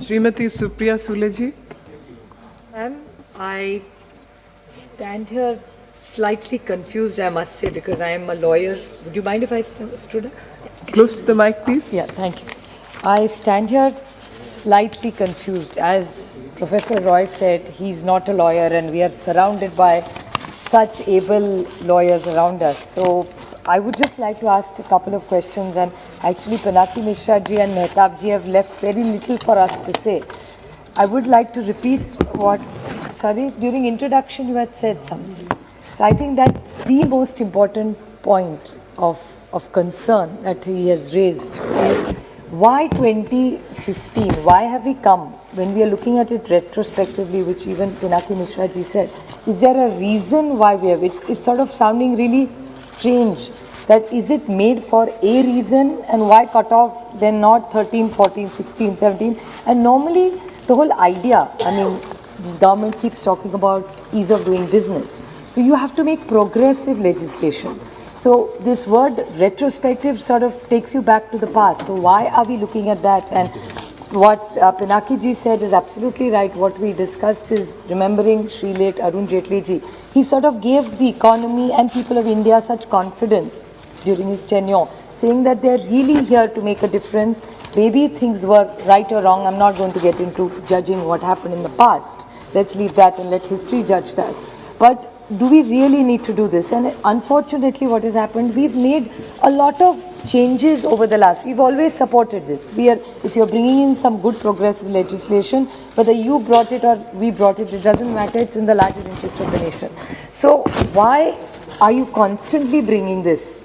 Srimati Supriya Sulaji. Ma'am, I stand here slightly confused, I must say, because I am a lawyer. Would you mind if I stood up? Close to the mic, please. Yeah, thank you. I stand here slightly confused. As Professor Roy said, he's not a lawyer and we are surrounded by such able lawyers around us. So I would just like to ask a couple of questions, and actually Pinaki Mishra ji and Mehtab ji have left very little for us to say. I would like to repeat what, during introduction you had said something. So I think that the most important point of concern that he has raised is why 2015? Why have we come? When we are looking at it retrospectively, which even Pinaki Mishra ji said, is there a reason why we have it? It's sort of sounding really strange. That is it made for a reason, and why cut off then not 13, 14, 16, 17? And normally the whole idea, I mean, this government keeps talking about ease of doing business. So you have to make progressive legislation. So this word retrospective sort of takes you back to the past. So why are we looking at that? And what Pinaki ji said is absolutely right. What we discussed is remembering Shri late Arun Jaitley ji. He sort of gave the economy and people of India such confidence during his tenure, saying that they're really here to make a difference. Maybe things were right or wrong. I'm not going to get into judging what happened in the past. Let's leave that and let history judge that. But do we really need to do this? And unfortunately, what has happened, we've made a lot of changes over the last. We've always supported this. If you're bringing in some good progressive legislation, whether you brought it or we brought it, it doesn't matter. It's in the larger interest of the nation. So why are you constantly bringing this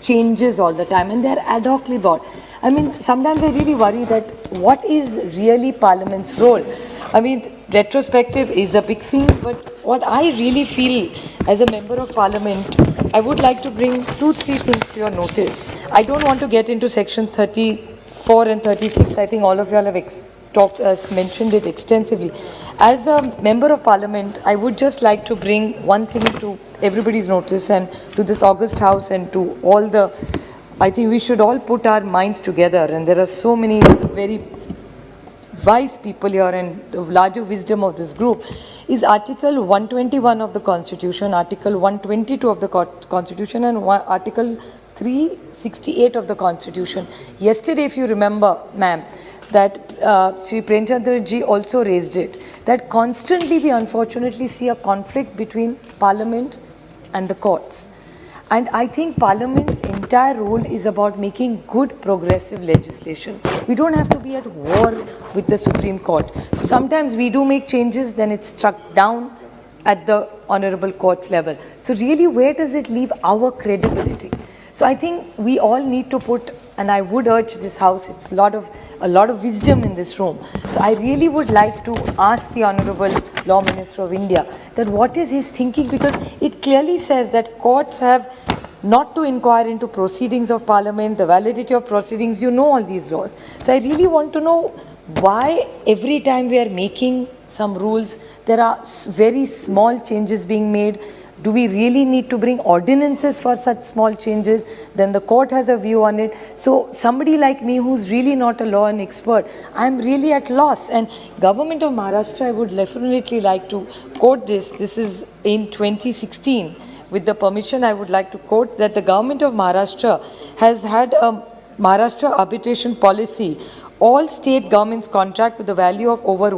changes all the time? And they're ad hocly brought. I mean, sometimes I really worry that what is really Parliament's role? I mean, retrospective is a big thing, but what I really feel as a member of Parliament, I would like to bring 2-3 things to your notice. I don't want to get into section 34 and 36. I think all of you all have mentioned it extensively. As a member of Parliament, I would just like to bring one thing to everybody's notice and to this August House and to all the, I think we should all put our minds together, and there are so many very wise people here and the larger wisdom of this group, is Article 121 of the Constitution, Article 122 of the Constitution, and Article 368 of the Constitution. Yesterday, if you remember, ma'am, that Sri Premchandra ji also raised it, that constantly we unfortunately see a conflict between Parliament and the courts. And I think Parliament's entire role is about making good progressive legislation. We don't have to be at war with the Supreme Court. So sometimes we do make changes, then it's struck down at the honorable court's level. So really, where does it leave our credibility? So I think we all need to put, and I would urge this House, it's a lot of wisdom in this room. So I really would like to ask the Honorable Law Minister of India that what is his thinking, because it clearly says that courts have not to inquire into proceedings of Parliament, the validity of proceedings, you know all these laws. So I really want to know why every time we are making some rules, there are very small changes being made. Do we really need to bring ordinances for such small changes? Then the court has a view on it. So somebody like me who's really not a law and expert, I'm really at loss. And Government of Maharashtra, I would definitely like to quote this. This is in 2016. With the permission, I would like to quote that the Government of Maharashtra has had a Maharashtra arbitration policy. All state governments contract with a value of over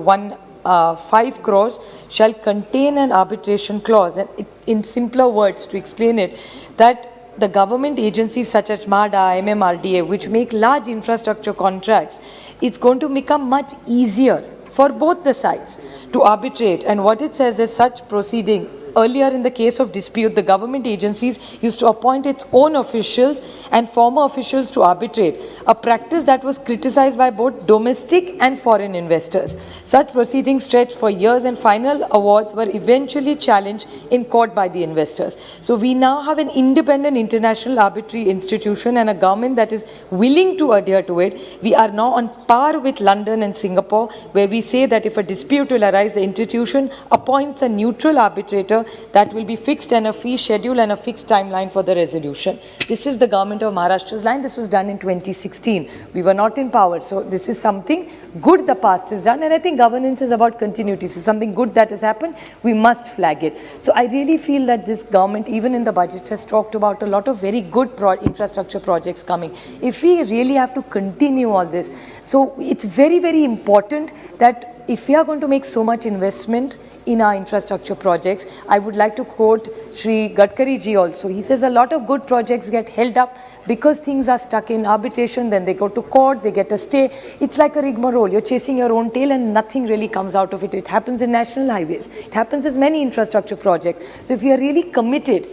5 crores shall contain an arbitration clause. And in simpler words, to explain it, that the government agencies such as MADA, MMRDA, which make large infrastructure contracts, it's going to become much easier for both the sides to arbitrate. And what it says is such proceeding. Earlier in the case of dispute, the government agencies used to appoint its own officials and former officials to arbitrate, a practice that was criticized by both domestic and foreign investors. Such proceedings stretched for years and final awards were eventually challenged in court by the investors. So we now have an independent international arbitrary institution and a government that is willing to adhere to it. We are now on par with London and Singapore, where we say that if a dispute will arise, the institution appoints a neutral arbitrator that will be fixed and a fee schedule and a fixed timeline for the resolution. This is the government of Maharashtra's line. This was done in 2016. We were not in power. So this is something good the past has done. And I think governance is about continuity. So something good that has happened, we must flag it. So I really feel that this government, even in the budget, has talked about a lot of very good infrastructure projects coming. If we really have to continue all this, so it's very, very important that if we are going to make so much investment in our infrastructure projects, I would like to quote Shri Gadkari ji also. He says a lot of good projects get held up because things are stuck in arbitration, then they go to court, they get a stay. It's like a rigmarole. You're chasing your own tail and nothing really comes out of it. It happens in national highways. It happens in many infrastructure projects. So if we are really committed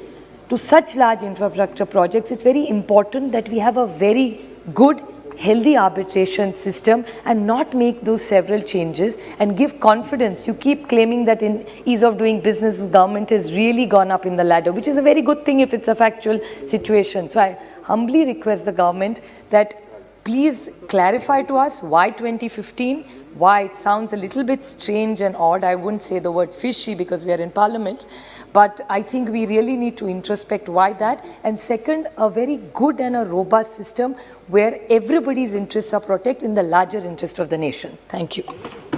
to such large infrastructure projects, it's very important that we have a very good, healthy arbitration system and not make those several changes and give confidence. You keep claiming that in ease of doing business, government has really gone up in the ladder, which is a very good thing if it's a factual situation. So I humbly request the government that please clarify to us why 2015, why it sounds a little bit strange and odd. I wouldn't say the word fishy because we are in parliament, but I think we really need to introspect why that. And second, a very good and a robust system where everybody's interests are protected in the larger interest of the nation. Thank you.